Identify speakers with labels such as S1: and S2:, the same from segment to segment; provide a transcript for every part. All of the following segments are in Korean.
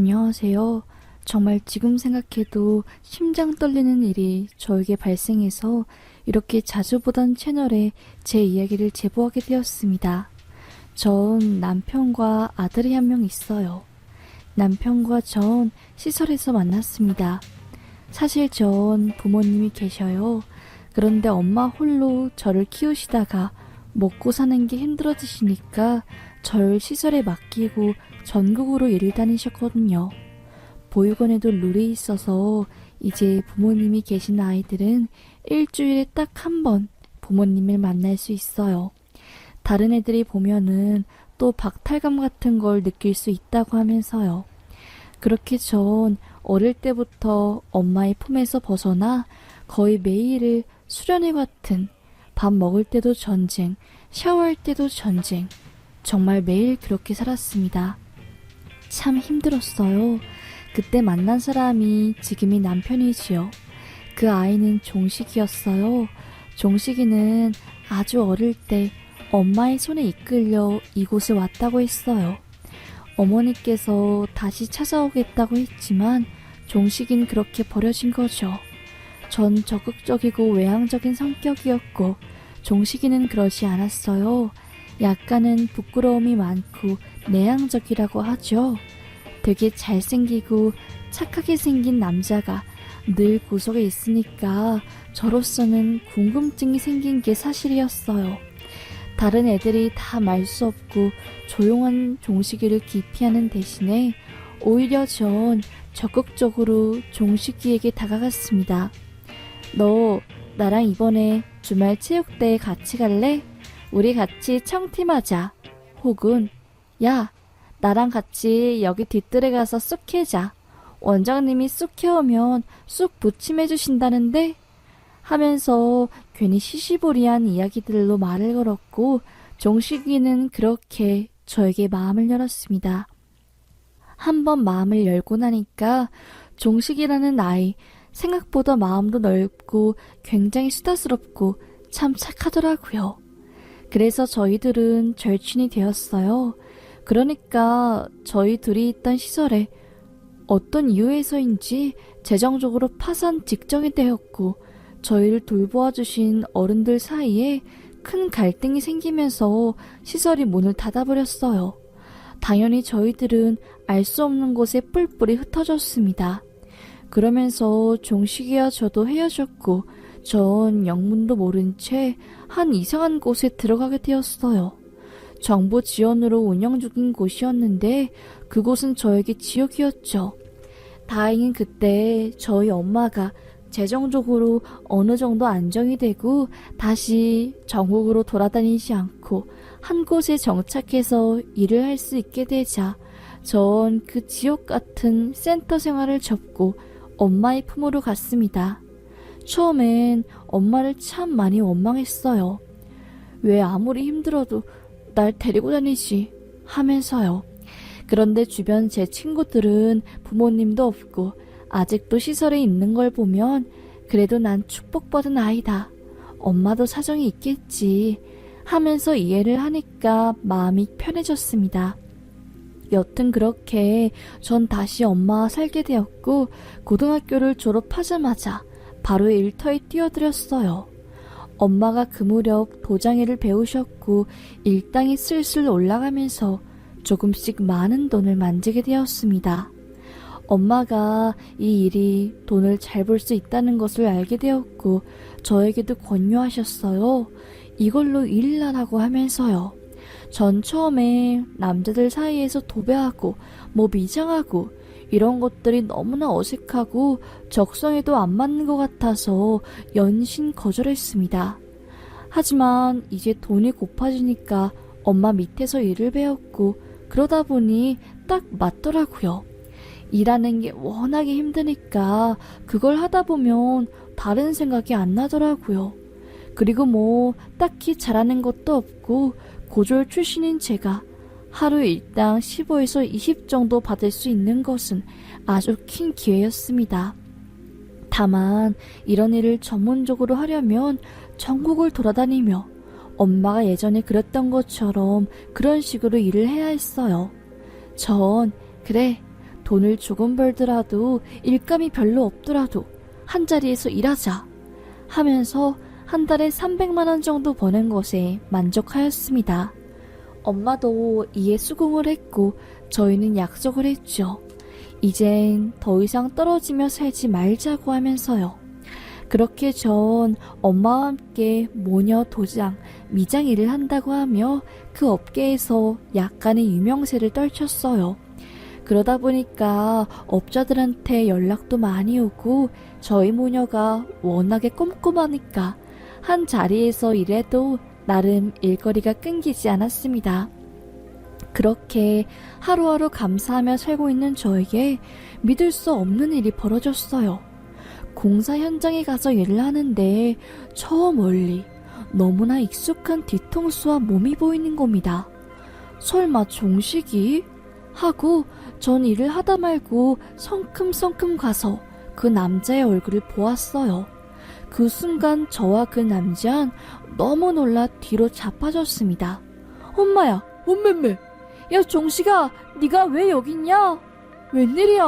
S1: 안녕하세요. 정말 지금 생각해도 심장 떨리는 일이 저에게 발생해서 이렇게 자주 보던 채널에 제 이야기를 제보하게 되었습니다. 전 남편과 아들이 한 명 있어요. 남편과 전 시설에서 만났습니다. 사실 전 부모님이 계셔요. 그런데 엄마 홀로 저를 키우시다가 먹고 사는 게 힘들어지시니까 절 시설에 맡기고 전국으로 일을 다니셨거든요. 보육원에도 룰이 있어서 이제 부모님이 계신 아이들은 일주일에 딱 한 번 부모님을 만날 수 있어요. 다른 애들이 보면은 또 박탈감 같은 걸 느낄 수 있다고 하면서요. 그렇게 전 어릴 때부터 엄마의 품에서 벗어나 거의 매일을 수련회 같은, 밥 먹을 때도 전쟁, 샤워할 때도 전쟁, 정말 매일 그렇게 살았습니다. 참 힘들었어요. 그때 만난 사람이 지금의 남편이지요. 그 아이는 종식이었어요. 종식이는 아주 어릴 때 엄마의 손에 이끌려 이곳에 왔다고 했어요. 어머니께서 다시 찾아오겠다고 했지만 종식이는 그렇게 버려진 거죠. 전 적극적이고 외향적인 성격이었고 종식이는 그러지 않았어요. 약간은 부끄러움이 많고 내향적이라고 하죠. 되게 잘생기고 착하게 생긴 남자가 늘 구석에 있으니까 저로서는 궁금증이 생긴 게 사실이었어요. 다른 애들이 다 말 수 없고 조용한 종식이를 기피하는 대신에 오히려 전 적극적으로 종식이에게 다가갔습니다. 너 나랑 이번에 주말 체육대회 같이 갈래? 우리 같이 청팀하자. 혹은 야, 나랑 같이 여기 뒷뜰에 가서 쑥 캐자. 원장님이 쑥 캐오면 쑥 부침해 주신다는데? 하면서 괜히 시시보리한 이야기들로 말을 걸었고 종식이는 그렇게 저에게 마음을 열었습니다. 한번 마음을 열고 나니까 종식이라는 아이 생각보다 마음도 넓고 굉장히 수다스럽고 참 착하더라고요. 그래서 저희들은 절친이 되었어요. 그러니까 저희 둘이 있던 시설에 어떤 이유에서인지 재정적으로 파산 직전이 되었고 저희를 돌보아 주신 어른들 사이에 큰 갈등이 생기면서 시설이 문을 닫아버렸어요. 당연히 저희들은 알 수 없는 곳에 뿔뿔이 흩어졌습니다. 그러면서 종식이와 저도 헤어졌고 전 영문도 모른 채 한 이상한 곳에 들어가게 되었어요. 정부 지원으로 운영 중인 곳이었는데 그곳은 저에게 지옥이었죠. 다행히 그때 저희 엄마가 재정적으로 어느 정도 안정이 되고 다시 전국으로 돌아다니지 않고 한 곳에 정착해서 일을 할 수 있게 되자 전 그 지옥 같은 센터 생활을 접고 엄마의 품으로 갔습니다. 처음엔 엄마를 참 많이 원망했어요. 왜 아무리 힘들어도 날 데리고 다니지 하면서요. 그런데 주변 제 친구들은 부모님도 없고 아직도 시설에 있는 걸 보면 그래도 난 축복받은 아이다. 엄마도 사정이 있겠지 하면서 이해를 하니까 마음이 편해졌습니다. 여튼 그렇게 전 다시 엄마와 살게 되었고 고등학교를 졸업하자마자 바로 일터에 뛰어들었어요. 엄마가 그 무렵 도장일을 배우셨고 일당이 슬슬 올라가면서 조금씩 많은 돈을 만지게 되었습니다. 엄마가 이 일이 돈을 잘 벌 수 있다는 것을 알게 되었고 저에게도 권유하셨어요. 이걸로 일을 하라고 하면서요. 전 처음에 남자들 사이에서 도배하고 미장하고 이런 것들이 너무나 어색하고 적성에도 안 맞는 것 같아서 연신 거절했습니다. 하지만 이제 돈이 고파지니까 엄마 밑에서 일을 배웠고 그러다 보니 딱 맞더라고요. 일하는 게 워낙에 힘드니까 그걸 하다 보면 다른 생각이 안 나더라고요. 그리고 딱히 잘하는 것도 없고 고졸 출신인 제가 하루 일당 15에서 20 정도 받을 수 있는 것은 아주 큰 기회였습니다. 다만 이런 일을 전문적으로 하려면 전국을 돌아다니며 엄마가 예전에 그랬던 것처럼 그런 식으로 일을 해야 했어요. 전 그래 돈을 조금 벌더라도 일감이 별로 없더라도 한 자리에서 일하자 하면서 한 달에 300만 원 정도 버는 것에 만족하였습니다. 엄마도 이에 수긍을 했고 저희는 약속을 했죠. 이젠 더 이상 떨어지며 살지 말자고 하면서요. 그렇게 전 엄마와 함께 모녀, 도장, 미장 일을 한다고 하며 그 업계에서 약간의 유명세를 떨쳤어요. 그러다 보니까 업자들한테 연락도 많이 오고 저희 모녀가 워낙에 꼼꼼하니까 한 자리에서 일해도 나름 일거리가 끊기지 않았습니다. 그렇게 하루하루 감사하며 살고 있는 저에게 믿을 수 없는 일이 벌어졌어요. 공사 현장에 가서 일을 하는데 저 멀리 너무나 익숙한 뒤통수와 몸이 보이는 겁니다. 설마 종식이? 하고 전 일을 하다 말고 성큼성큼 가서 그 남자의 얼굴을 보았어요. 그 순간 저와 그 남자는 너무 놀라 뒤로 자빠졌습니다. 엄마야, 엄매매, 야 종식아, 네가 왜 여기 있냐? 웬일이야?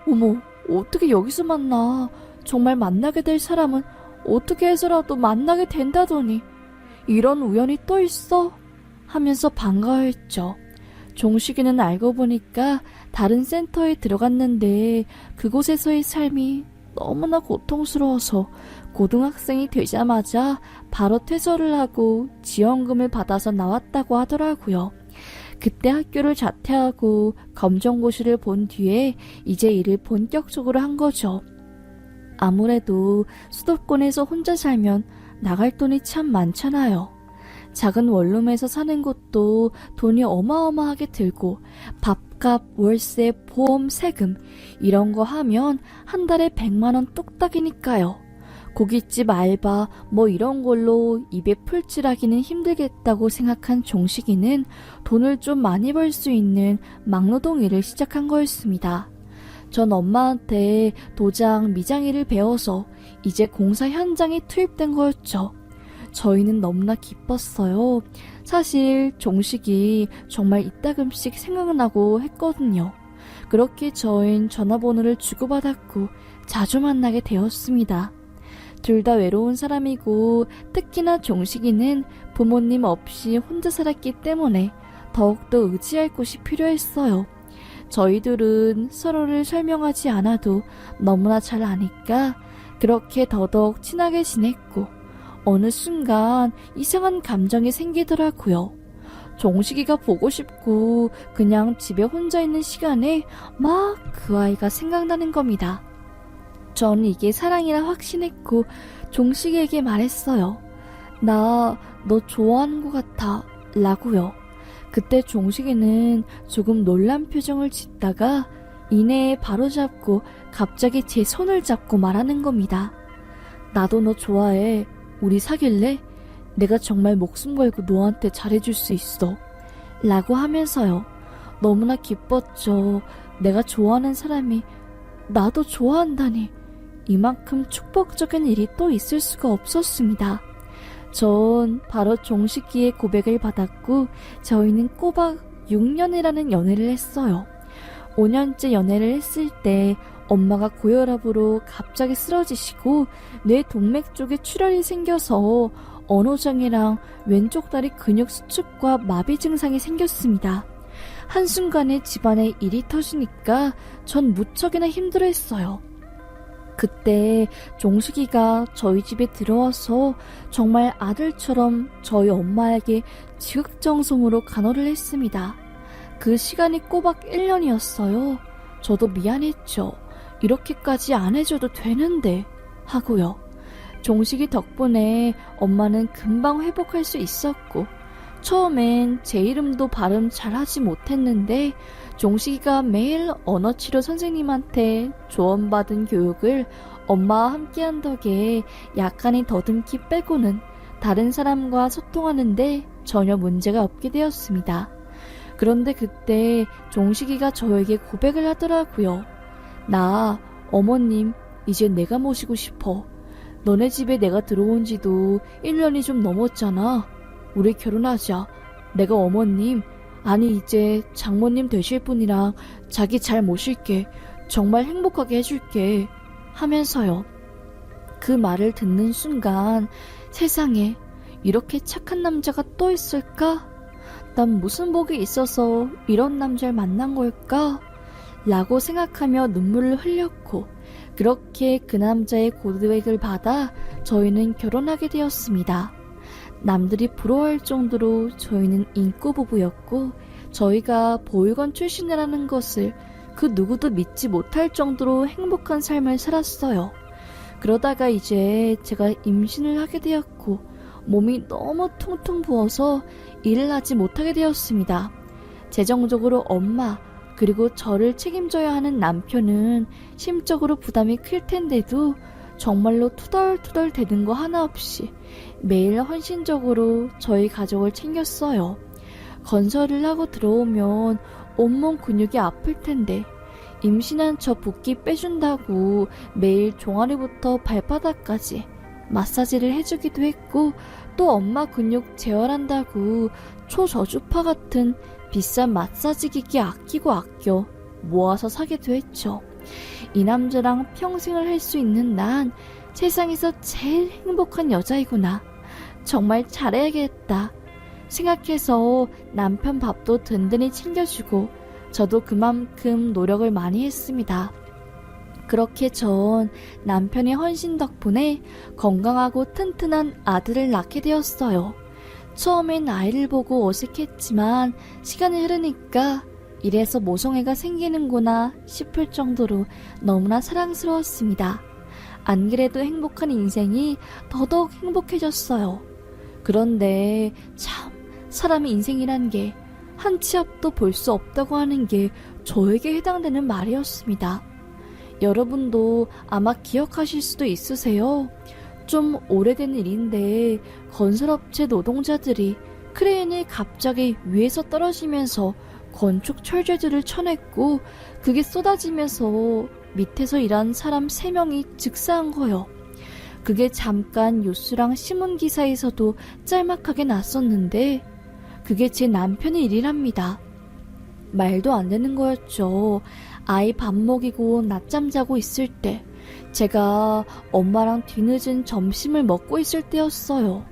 S1: 어머, 어떻게 여기서 만나? 정말 만나게 될 사람은 어떻게 해서라도 만나게 된다더니 이런 우연이 또 있어? 하면서 반가워했죠. 종식이는 알고 보니까 다른 센터에 들어갔는데 그곳에서의 삶이 너무나 고통스러워서 고등학생이 되자마자 바로 퇴소를 하고 지원금을 받아서 나왔다고 하더라고요. 그때 학교를 자퇴하고 검정고시를 본 뒤에 이제 일을 본격적으로 한 거죠. 아무래도 수도권에서 혼자 살면 나갈 돈이 참 많잖아요. 작은 원룸에서 사는 것도 돈이 어마어마하게 들고 밥값, 월세, 보험, 세금 이런 거 하면 한 달에 100만 원 뚝딱이니까요. 고깃집 알바 뭐 이런 걸로 입에 풀칠하기는 힘들겠다고 생각한 종식이는 돈을 좀 많이 벌 수 있는 막노동 일을 시작한 거였습니다. 전 엄마한테 도장, 미장 일을 배워서 이제 공사 현장에 투입된 거였죠. 저희는 너무나 기뻤어요. 사실 종식이 정말 이따금씩 생각나고 했거든요. 그렇게 저희는 전화번호를 주고받았고 자주 만나게 되었습니다. 둘 다 외로운 사람이고 특히나 종식이는 부모님 없이 혼자 살았기 때문에 더욱더 의지할 곳이 필요했어요. 저희들은 서로를 설명하지 않아도 너무나 잘 아니까 그렇게 더더욱 친하게 지냈고 어느 순간 이상한 감정이 생기더라고요. 종식이가 보고 싶고 그냥 집에 혼자 있는 시간에 막 그 아이가 생각나는 겁니다. 전 이게 사랑이라 확신했고 종식이에게 말했어요. 나 너 좋아하는 것 같아 라고요. 그때 종식이는 조금 놀란 표정을 짓다가 이내에 바로잡고 갑자기 제 손을 잡고 말하는 겁니다. 나도 너 좋아해. 우리 사귈래? 내가 정말 목숨 걸고 너한테 잘해줄 수 있어. 라고 하면서요. 너무나 기뻤죠. 내가 좋아하는 사람이 나도 좋아한다니. 이만큼 축복적인 일이 또 있을 수가 없었습니다. 전 바로 종식이의 고백을 받았고 저희는 꼬박 6년이라는 연애를 했어요. 5년째 연애를 했을 때 엄마가 고혈압으로 갑자기 쓰러지시고 뇌 동맥 쪽에 출혈이 생겨서 언어장애랑 왼쪽 다리 근육 수축과 마비 증상이 생겼습니다. 한순간에 집안에 일이 터지니까 전 무척이나 힘들어했어요. 그때 종식이가 저희 집에 들어와서 정말 아들처럼 저희 엄마에게 지극정성으로 간호를 했습니다. 그 시간이 꼬박 1년이었어요. 저도 미안했죠. 이렇게까지 안 해줘도 되는데 하고요. 종식이 덕분에 엄마는 금방 회복할 수 있었고 처음엔 제 이름도 발음 잘하지 못했는데 종식이가 매일 언어치료 선생님한테 조언받은 교육을 엄마와 함께한 덕에 약간의 더듬기 빼고는 다른 사람과 소통하는데 전혀 문제가 없게 되었습니다. 그런데 그때 종식이가 저에게 고백을 하더라고요. 나 어머님 이제 내가 모시고 싶어. 너네 집에 내가 들어온 지도 1년이 좀 넘었잖아. 우리 결혼하자. 내가 어머님 아니 이제 장모님 되실 분이랑 자기 잘 모실게. 정말 행복하게 해줄게. 하면서요. 그 말을 듣는 순간 세상에 이렇게 착한 남자가 또 있을까? 난 무슨 복이 있어서 이런 남자를 만난 걸까? 라고 생각하며 눈물을 흘렸고 그렇게 그 남자의 고백을 받아 저희는 결혼하게 되었습니다. 남들이 부러워할 정도로 저희는 인고 부부였고 저희가 보육원 출신이라는 것을 그 누구도 믿지 못할 정도로 행복한 삶을 살았어요. 그러다가 이제 제가 임신을 하게 되었고 몸이 너무 퉁퉁 부어서 일을 하지 못하게 되었습니다. 재정적으로 엄마 그리고 저를 책임져야 하는 남편은 심적으로 부담이 클 텐데도 정말로 투덜투덜 대는 거 하나 없이 매일 헌신적으로 저희 가족을 챙겼어요. 건설을 하고 들어오면 온몸 근육이 아플 텐데 임신한 저 붓기 빼준다고 매일 종아리부터 발바닥까지 마사지를 해주기도 했고 또 엄마 근육 재활한다고 초저주파 같은 비싼 마사지 기기 아끼고 아껴 모아서 사기도 했죠. 이 남자랑 평생을 할 수 있는 난 세상에서 제일 행복한 여자이구나. 정말 잘해야겠다 생각해서 남편 밥도 든든히 챙겨주고 저도 그만큼 노력을 많이 했습니다. 그렇게 전 남편의 헌신 덕분에 건강하고 튼튼한 아들을 낳게 되었어요. 처음엔 아이를 보고 어색했지만 시간이 흐르니까 이래서 모성애가 생기는구나 싶을 정도로 너무나 사랑스러웠습니다. 안 그래도 행복한 인생이 더더욱 행복해졌어요. 그런데 참 사람의 인생이란 게 한 치 앞도 볼 수 없다고 하는 게 저에게 해당되는 말이었습니다. 여러분도 아마 기억하실 수도 있으세요. 좀 오래된 일인데 건설업체 노동자들이 크레인이 갑자기 위에서 떨어지면서 건축 철제들을 쳐냈고 그게 쏟아지면서 밑에서 일한 사람 3명이 즉사한 거요. 그게 잠깐 뉴스랑 신문기사에서도 짤막하게 났었는데 그게 제 남편의 일이랍니다. 말도 안 되는 거였죠. 아이 밥 먹이고 낮잠 자고 있을 때 제가 엄마랑 뒤늦은 점심을 먹고 있을 때였어요.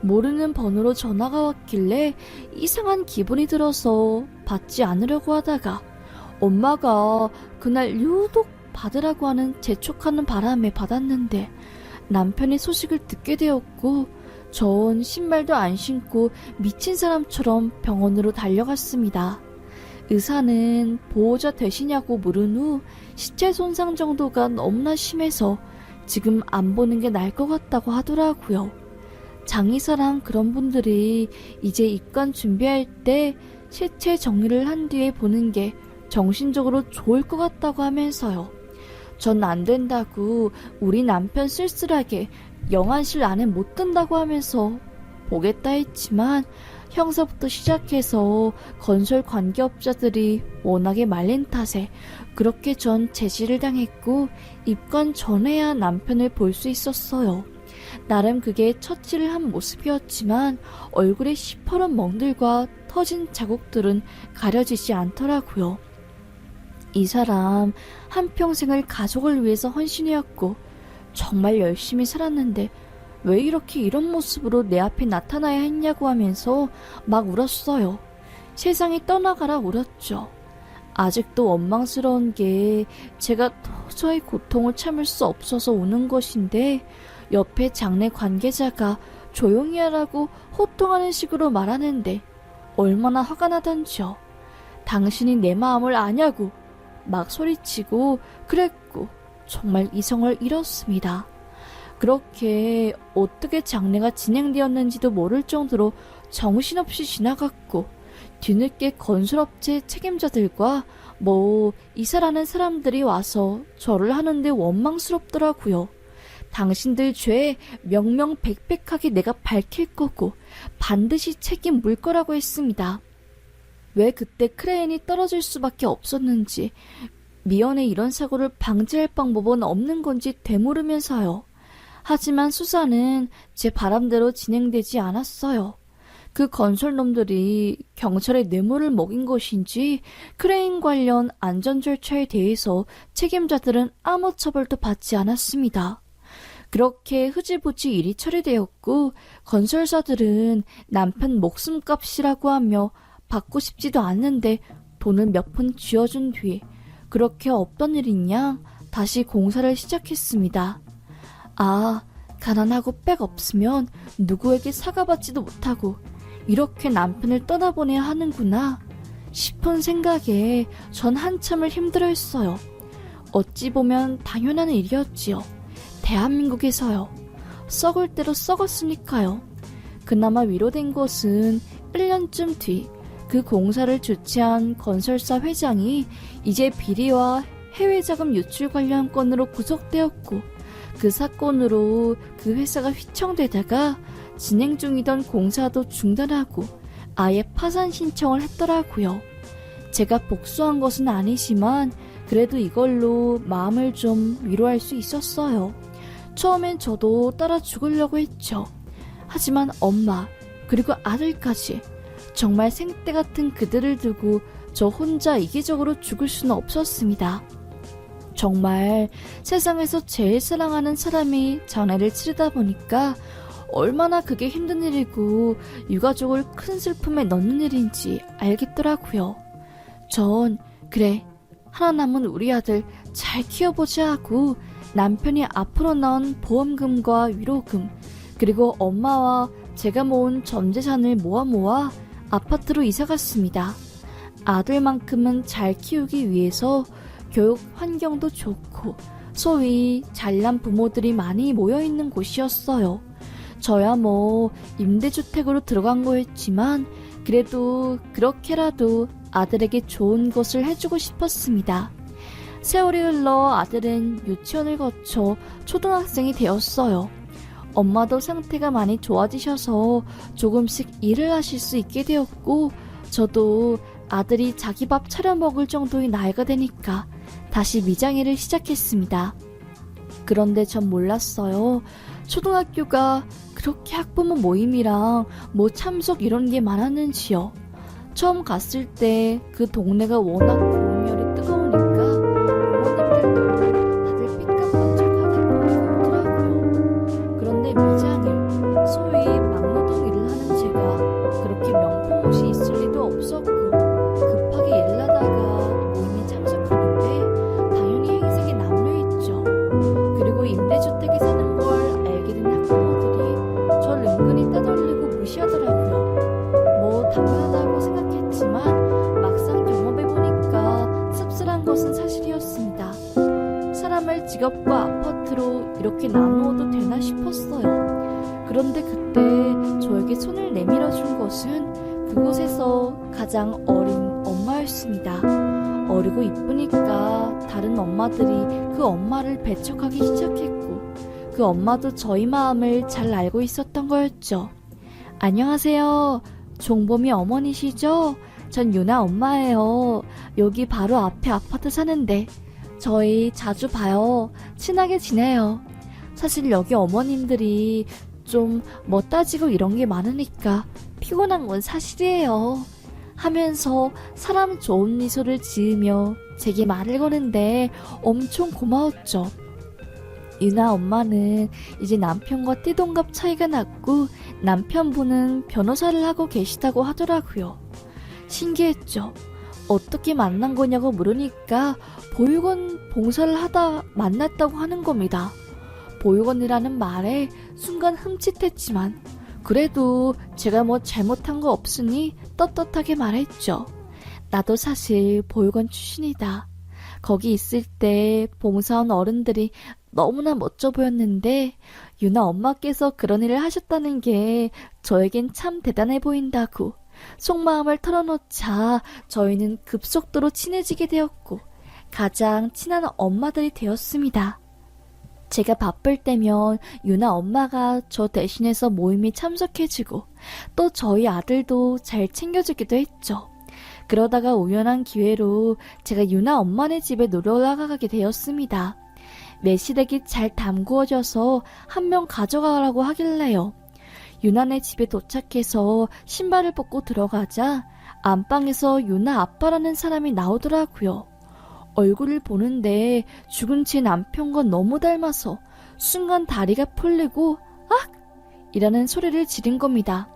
S1: 모르는 번호로 전화가 왔길래 이상한 기분이 들어서 받지 않으려고 하다가 엄마가 그날 유독 받으라고 하는 재촉하는 바람에 받았는데 남편의 소식을 듣게 되었고 전 신발도 안 신고 미친 사람처럼 병원으로 달려갔습니다. 의사는 보호자 되시냐고 물은 후 시체 손상 정도가 너무나 심해서 지금 안 보는 게 나을 것 같다고 하더라고요. 장의사랑 그런 분들이 이제 입관 준비할 때 시체 정리를 한 뒤에 보는 게 정신적으로 좋을 것 같다고 하면서요. 전 안 된다고 우리 남편 쓸쓸하게 영안실 안에 못 든다고 하면서 보겠다 했지만 형사부터 시작해서 건설 관계업자들이 워낙에 말린 탓에 그렇게 전 제지를 당했고 입관 전에야 남편을 볼 수 있었어요. 나름 그게 처치를 한 모습이었지만 얼굴에 시퍼런 멍들과 터진 자국들은 가려지지 않더라고요. 이 사람 한평생을 가족을 위해서 헌신해왔고 정말 열심히 살았는데 왜 이렇게 이런 모습으로 내 앞에 나타나야 했냐고 하면서 막 울었어요. 세상이 떠나가라 울었죠. 아직도 원망스러운 게 제가 도저히 고통을 참을 수 없어서 우는 것인데 옆에 장례 관계자가 조용히 하라고 호통하는 식으로 말하는데 얼마나 화가 나던지요. 당신이 내 마음을 아냐고 막 소리치고 그랬고 정말 이성을 잃었습니다. 그렇게 어떻게 장례가 진행되었는지도 모를 정도로 정신없이 지나갔고 뒤늦게 건설업체 책임자들과 이사라는 사람들이 와서 절을 하는데 원망스럽더라고요. 당신들 죄 명명백백하게 내가 밝힐 거고 반드시 책임 물 거라고 했습니다. 왜 그때 크레인이 떨어질 수밖에 없었는지 미연에 이런 사고를 방지할 방법은 없는 건지 되물으면서요. 하지만 수사는 제 바람대로 진행되지 않았어요. 그 건설놈들이 경찰에 뇌물을 먹인 것인지 크레인 관련 안전 절차에 대해서 책임자들은 아무 처벌도 받지 않았습니다. 그렇게 흐지부지 일이 처리되었고 건설사들은 남편 목숨값이라고 하며 받고 싶지도 않는데 돈을 몇 푼 쥐어준 뒤에 그렇게 없던 일이냐 다시 공사를 시작했습니다. 아, 가난하고 빽 없으면 누구에게 사과받지도 못하고 이렇게 남편을 떠나보내야 하는구나 싶은 생각에 전 한참을 힘들어했어요. 어찌 보면 당연한 일이었지요. 대한민국에서요. 썩을 대로 썩었으니까요. 그나마 위로된 것은 1년쯤 뒤 그 공사를 주최한 건설사 회장이 이제 비리와 해외자금 유출 관련 건으로 구속되었고 그 사건으로 그 회사가 휘청되다가 진행 중이던 공사도 중단하고 아예 파산 신청을 했더라고요. 제가 복수한 것은 아니지만 그래도 이걸로 마음을 좀 위로할 수 있었어요. 처음엔 저도 따라 죽으려고 했죠. 하지만 엄마 그리고 아들까지 정말 생떼 같은 그들을 두고 저 혼자 이기적으로 죽을 수는 없었습니다. 정말 세상에서 제일 사랑하는 사람이 장례를 치르다 보니까 얼마나 그게 힘든 일이고 유가족을 큰 슬픔에 넣는 일인지 알겠더라고요. 전 그래 하나 남은 우리 아들 잘 키워보자 하고 남편이 앞으로 나온 보험금과 위로금 그리고 엄마와 제가 모은 전 재산을 모아 아파트로 이사갔습니다. 아들만큼은 잘 키우기 위해서 교육 환경도 좋고 소위 잘난 부모들이 많이 모여있는 곳이었어요. 저야 뭐 임대주택으로 들어간 거였지만 그래도 그렇게라도 아들에게 좋은 것을 해주고 싶었습니다. 세월이 흘러 아들은 유치원을 거쳐 초등학생이 되었어요. 엄마도 상태가 많이 좋아지셔서 조금씩 일을 하실 수 있게 되었고 저도 아들이 자기 밥 차려 먹을 정도의 나이가 되니까 다시 미장일을 시작했습니다. 그런데 전 몰랐어요. 초등학교가 그렇게 학부모 모임이랑 뭐 참석 이런 게 많았는지요. 처음 갔을 때 그 동네가 워낙 봄열이 뜨거우니까 부모님들도 다들 삐까뻔쩍하게 보이더라고요. 그런데 미장일, 소위 막노동 일을 하는 제가 그렇게 명품 옷이 있을 리도 없었고 급하게 일을 하다가 모임에 참석하는데 당연히 행색이 남루했죠. 그리고 임대주택에 사는 걸 알게 된 학부모들이 절 은근히 따돌리고 무시하더라고요. 뭐 당연하다고 생각했지만 막상 경험해보니까 씁쓸한 것은 사실이었습니다. 사람을 직업과 아파트로 이렇게 나누어도 되나 싶었어요. 그런데 그때 저에게 손을 내밀어준 것은 그곳에서 가장 어린 엄마였습니다. 어리고 이쁘니까 다른 엄마들이 그 엄마를 배척하기 시작했고 그 엄마도 저희 마음을 잘 알고 있었던 거였죠. 안녕하세요. 종범이 어머니시죠? 전 유나 엄마예요. 여기 바로 앞에 아파트 사는데 저희 자주 봐요. 친하게 지내요. 사실 여기 어머님들이 좀 뭐 따지고 이런 게 많으니까 피곤한 건 사실이에요. 하면서 사람 좋은 미소를 지으며 제게 말을 거는데 엄청 고마웠죠. 유나 엄마는 이제 남편과 띠동갑 차이가 났고 남편분은 변호사를 하고 계시다고 하더라고요. 신기했죠. 어떻게 만난 거냐고 물으니까 보육원 봉사를 하다 만났다고 하는 겁니다. 보육원이라는 말에 순간 흠칫했지만 그래도 제가 뭐 잘못한 거 없으니 떳떳하게 말했죠. 나도 사실 보육원 출신이다. 거기 있을 때 봉사원 어른들이 너무나 멋져 보였는데 유나 엄마께서 그런 일을 하셨다는 게 저에겐 참 대단해 보인다고 속마음을 털어놓자 저희는 급속도로 친해지게 되었고 가장 친한 엄마들이 되었습니다. 제가 바쁠 때면 유나 엄마가 저 대신해서 모임에 참석해주고 또 저희 아들도 잘 챙겨주기도 했죠. 그러다가 우연한 기회로 제가 유나 엄마네 집에 놀러 나가게 되었습니다. 매실액이 잘 담구어져서 한 명 가져가라고 하길래요. 유나네 집에 도착해서 신발을 벗고 들어가자 안방에서 유나 아빠라는 사람이 나오더라고요. 얼굴을 보는데 죽은 제 남편과 너무 닮아서 순간 다리가 풀리고 악! 이라는 소리를 지른 겁니다.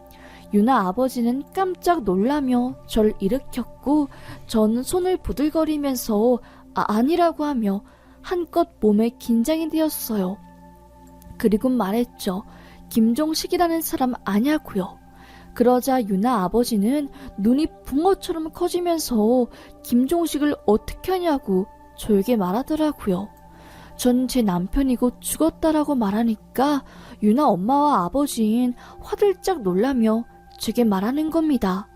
S1: 유나 아버지는 깜짝 놀라며 저를 일으켰고 저는 손을 부들거리면서 아니라고 하며 한껏 몸에 긴장이 되었어요. 그리고 말했죠. 김종식이라는 사람 아냐고요. 그러자 유나 아버지는 눈이 붕어처럼 커지면서 김종식을 어떻게 하냐고 저에게 말하더라고요. 전 제 남편이고 죽었다라고 말하니까 유나 엄마와 아버지는 화들짝 놀라며 제게 말하는 겁니다.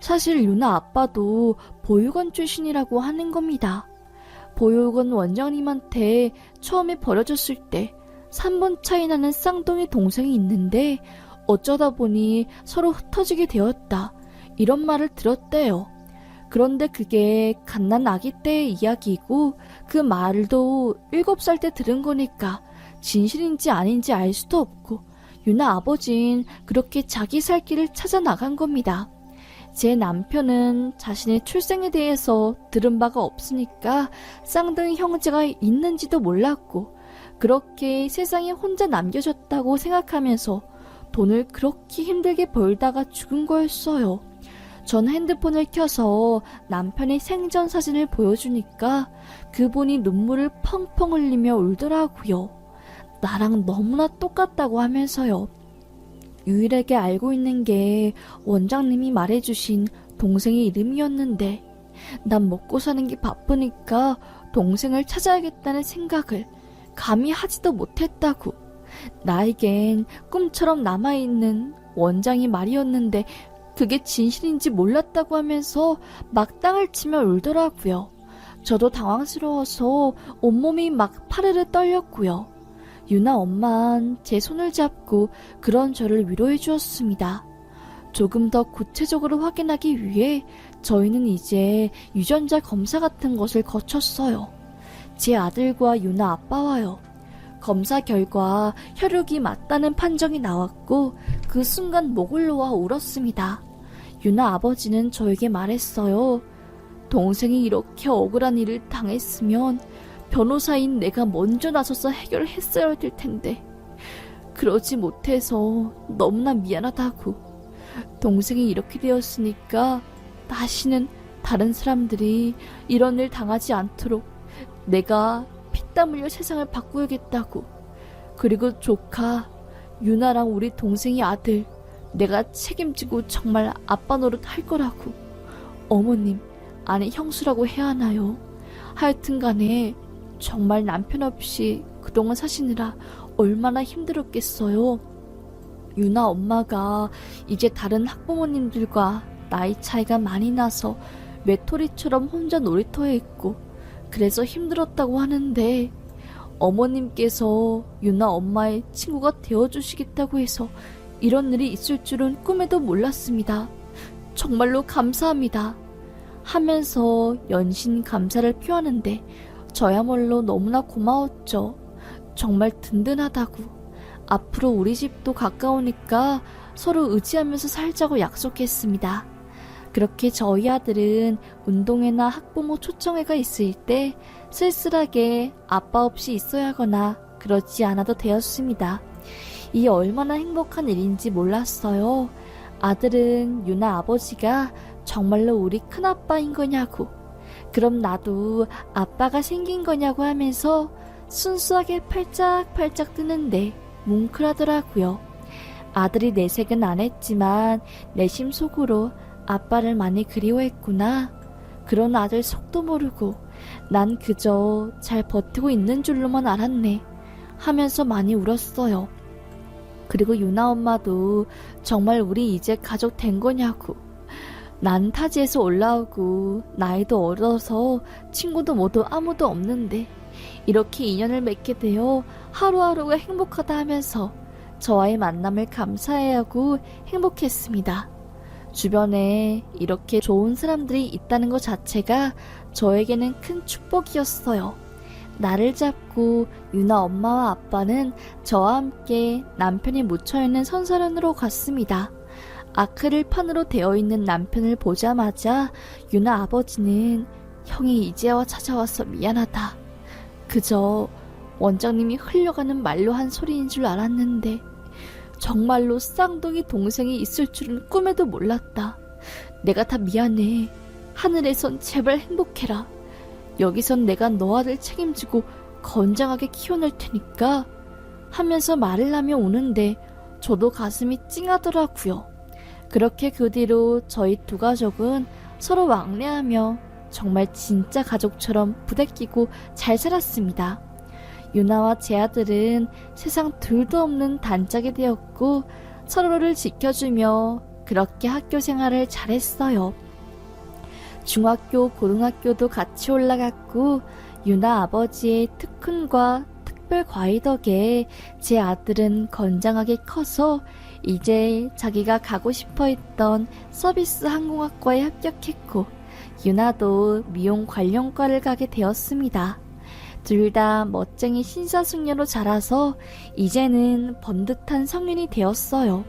S1: 사실 유나 아빠도 보육원 출신이라고 하는 겁니다. 보육원 원장님한테 처음에 버려졌을 때 3분 차이 나는 쌍둥이 동생이 있는데 어쩌다 보니 서로 흩어지게 되었다. 이런 말을 들었대요. 그런데 그게 갓난 아기 때의 이야기이고 그 말도 7살 때 들은 거니까 진실인지 아닌지 알 수도 없고 유나 아버진 그렇게 자기 살 길을 찾아 나간 겁니다. 제 남편은 자신의 출생에 대해서 들은 바가 없으니까 쌍둥이 형제가 있는지도 몰랐고 그렇게 세상에 혼자 남겨졌다고 생각하면서 돈을 그렇게 힘들게 벌다가 죽은 거였어요. 전 핸드폰을 켜서 남편의 생전 사진을 보여주니까 그분이 눈물을 펑펑 흘리며 울더라고요. 나랑 너무나 똑같다고 하면서요. 유일하게 알고 있는 게 원장님이 말해주신 동생의 이름이었는데 난 먹고 사는 게 바쁘니까 동생을 찾아야겠다는 생각을 감히 하지도 못했다고. 나에겐 꿈처럼 남아있는 원장이 말이었는데 그게 진실인지 몰랐다고 하면서 막 땅을 치며 울더라고요. 저도 당황스러워서 온몸이 막 파르르 떨렸고요. 유나 엄마는 제 손을 잡고 그런 저를 위로해 주었습니다. 조금 더 구체적으로 확인하기 위해 저희는 이제 유전자 검사 같은 것을 거쳤어요. 제 아들과 유나 아빠와요. 검사 결과 혈육이 맞다는 판정이 나왔고 그 순간 목을 놓아 울었습니다. 유나 아버지는 저에게 말했어요. 동생이 이렇게 억울한 일을 당했으면 변호사인 내가 먼저 나서서 해결했어야 될 텐데 그러지 못해서 너무나 미안하다고. 동생이 이렇게 되었으니까 다시는 다른 사람들이 이런 일 당하지 않도록 내가 피땀 흘려 세상을 바꾸야겠다고. 그리고 조카 유나랑 우리 동생이 아들 내가 책임지고 정말 아빠 노릇 할 거라고. 어머님, 아니 형수라고 해야 하나요? 하여튼 간에 정말 남편 없이 그동안 사시느라 얼마나 힘들었겠어요. 유나 엄마가 이제 다른 학부모님들과 나이 차이가 많이 나서 외톨이처럼 혼자 놀이터에 있고 그래서 힘들었다고 하는데 어머님께서 유나 엄마의 친구가 되어주시겠다고 해서 이런 일이 있을 줄은 꿈에도 몰랐습니다. 정말로 감사합니다. 하면서 연신 감사를 표하는데 저야말로 너무나 고마웠죠. 정말 든든하다고. 앞으로 우리 집도 가까우니까 서로 의지하면서 살자고 약속했습니다. 그렇게 저희 아들은 운동회나 학부모 초청회가 있을 때 쓸쓸하게 아빠 없이 있어야 하거나 그렇지 않아도 되었습니다. 이 얼마나 행복한 일인지 몰랐어요. 아들은 유나 아버지가 정말로 우리 큰아빠인 거냐고, 그럼 나도 아빠가 생긴 거냐고 하면서 순수하게 팔짝팔짝 뜨는데 뭉클하더라고요. 아들이 내색은 안 했지만 내심 속으로 아빠를 많이 그리워했구나. 그런 아들 속도 모르고 난 그저 잘 버티고 있는 줄로만 알았네 하면서 많이 울었어요. 그리고 유나 엄마도 정말 우리 이제 가족 된 거냐고. 난 타지에서 올라오고 나이도 어려서 친구도 모두 아무도 없는데 이렇게 인연을 맺게 되어 하루하루가 행복하다 하면서 저와의 만남을 감사해야 하고 행복했습니다. 주변에 이렇게 좋은 사람들이 있다는 것 자체가 저에게는 큰 축복이었어요. 나를 잡고 유나 엄마와 아빠는 저와 함께 남편이 묻혀있는 선사론으로 갔습니다. 아크릴 판으로 되어 있는 남편을 보자마자 유나 아버지는 형이 이제와 찾아와서 미안하다. 그저 원장님이 흘려가는 말로 한 소리인 줄 알았는데 정말로 쌍둥이 동생이 있을 줄은 꿈에도 몰랐다. 내가 다 미안해. 하늘에선 제발 행복해라. 여기선 내가 너 아들 책임지고 건장하게 키워낼 테니까 하면서 말을 하며 오는데 저도 가슴이 찡하더라고요. 그렇게 그 뒤로 저희 두 가족은 서로 왕래하며 정말 진짜 가족처럼 부대끼고 잘 살았습니다. 유나와 제 아들은 세상 둘도 없는 단짝이 되었고 서로를 지켜주며 그렇게 학교 생활을 잘했어요. 중학교, 고등학교도 같이 올라갔고 유나 아버지의 특훈과 특별 과외 덕에 제 아들은 건장하게 커서 이제 자기가 가고 싶어 했던 서비스 항공학과에 합격했고 유나도 미용 관련과를 가게 되었습니다. 둘 다 멋쟁이 신사숙녀로 자라서 이제는 번듯한 성인이 되었어요.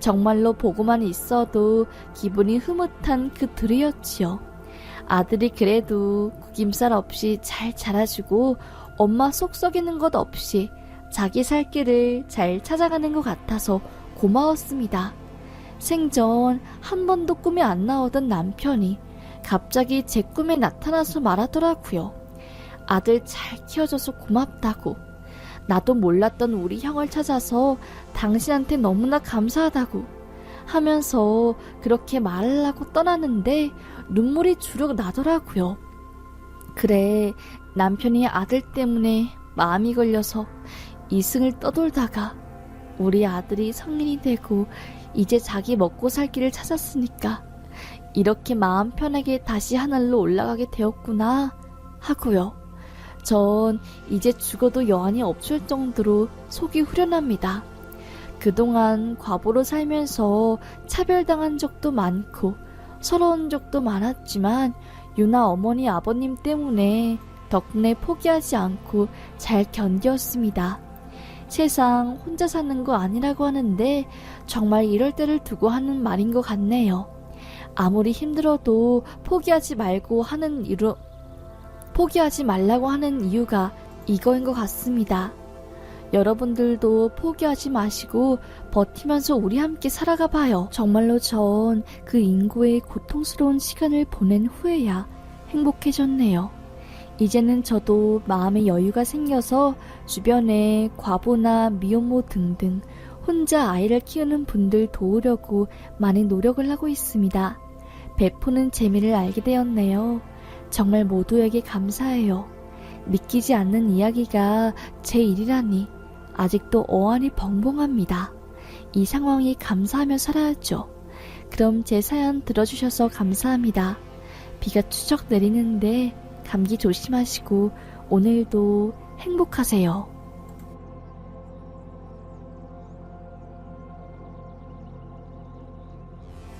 S1: 정말로 보고만 있어도 기분이 흐뭇한 그 둘이었지요. 아들이 그래도 구김살 없이 잘 자라주고 엄마 속 썩이는 것 없이 자기 살 길을 잘 찾아가는 것 같아서 고마웠습니다. 생전 한 번도 꿈에 안 나오던 남편이 갑자기 제 꿈에 나타나서 말하더라고요. 아들 잘 키워줘서 고맙다고. 나도 몰랐던 우리 형을 찾아서 당신한테 너무나 감사하다고 하면서 그렇게 말을 하고 떠나는데 눈물이 주르륵 나더라고요. 그래, 남편이 아들 때문에 마음이 걸려서 이승을 떠돌다가 우리 아들이 성인이 되고 이제 자기 먹고 살 길을 찾았으니까 이렇게 마음 편하게 다시 하늘로 올라가게 되었구나 하고요. 전 이제 죽어도 여한이 없을 정도로 속이 후련합니다. 그동안 과부로 살면서 차별당한 적도 많고 서러운 적도 많았지만 유나 어머니 아버님 때문에 덕분에 포기하지 않고 잘 견뎠습니다. 세상 혼자 사는 거 아니라고 하는데 정말 이럴 때를 두고 하는 말인 것 같네요. 아무리 힘들어도 포기하지 말라고 하는 이유가 이거인 것 같습니다. 여러분들도 포기하지 마시고 버티면서 우리 함께 살아가 봐요. 정말로 전 그 인고의 고통스러운 시간을 보낸 후에야 행복해졌네요. 이제는 저도 마음의 여유가 생겨서 주변에 과부나 미혼모 등등 혼자 아이를 키우는 분들 도우려고 많이 노력을 하고 있습니다. 베푸는 재미를 알게 되었네요. 정말 모두에게 감사해요. 믿기지 않는 이야기가 제 일이라니 아직도 어안이 벙벙합니다. 이 상황에 감사하며 살아야죠. 그럼 제 사연 들어주셔서 감사합니다. 비가 추적 내리는데 감기 조심하시고 오늘도 행복하세요.